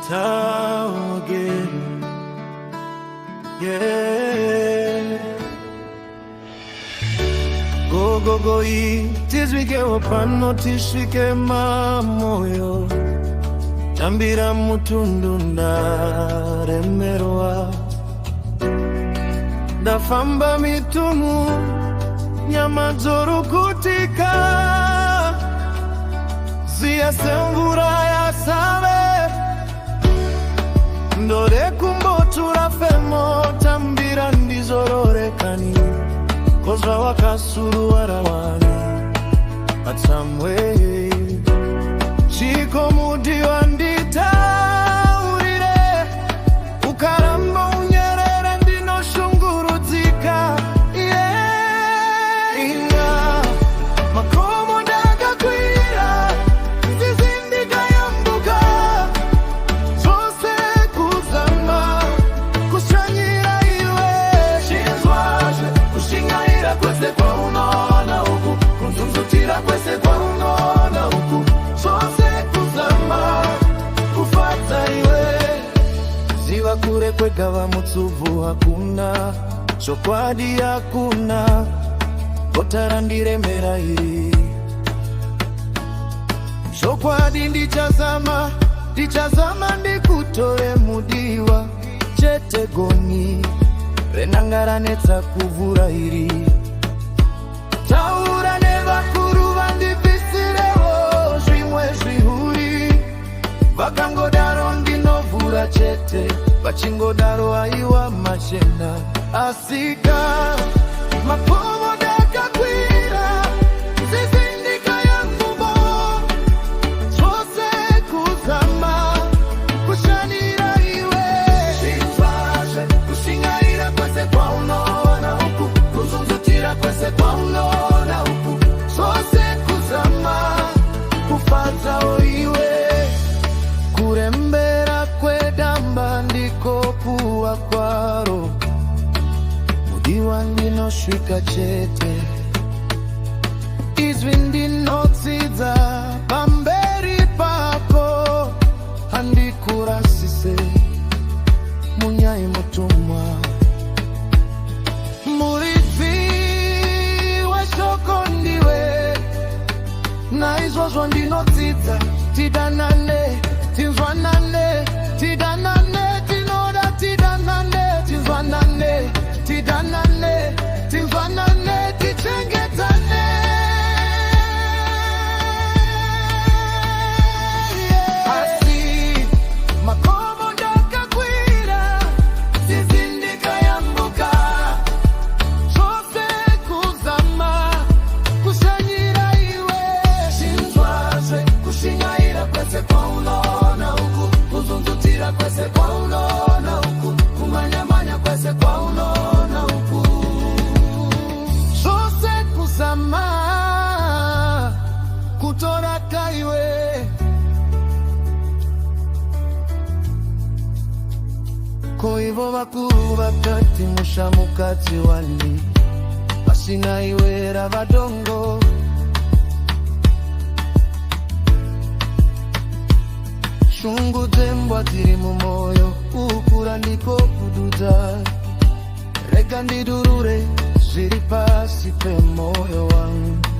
town again. Yeah. Go go go tizwike wapano tishwike mamoyo tambira mutundu ndaremerwa ndafamba mitunu nyama dzorukutika ziyasemvura yasave ndore kumbotura femo tambira ndizororekani kozva wakasuruwara wani but some way chiko mudiwa nditaurire ukaramba unyerere ndinoshungurudzika inga makomo ndakakwira nzizi ndikayambuka zvose kuzama kushanyira iwe chinzwazve kushingaira kwese kwaunoona uku kunzunzutira kwese kwaunoona uku zvose kuzama kufadza iwe ziva kure kwegava mutsuvhu hakuna chokwadi hakuna bota randiremera iri chokwadi ndichazama ndikutore mudiwa chete goni renanga ranetsa kuvhura iri taura nevakuru vandibvisirewo zvimwe zvihuri vakangodaro ndinovhura chete vachingodaro aiwa machena asika makomo ndakakwira nzizi ndikayambumo zvose kuzama kushanira iwe chinzvazve kushingaira kwese kwaunoona uku kuzunzutira kwese kwaunoona uku zvose kuzama kufadzawo iwe kurembera kwedamba ndikopuwa kwaro mudiwa ndinosvika chete izvi ndinotsidza pamberi pako handikurasise munyai mutumwa muridzi weshoko ndiwe naizvozvo ndinotsidza tidanane tinzwanane tidanane tinoda tidanane tinzwanane tidanane tinzwanane tichengetane asi makomo ndakakwira nzizi ndikayambuka zvose kuzama kushanyira iwe chinzvazve kushingaira kwese kwaunoona uku kuzunzutira kwese kwaunoona uku kumanyamanya kwese kwaunoona uku zvose kuzama kutoraka iwe ko ivo vakuru vakati musha mukadzi wani pasina iwe ravadongo shungu dzembwa dziri mumoyo kukura ndiko kududza rega ndidurure zviri pasi pemoyo wangu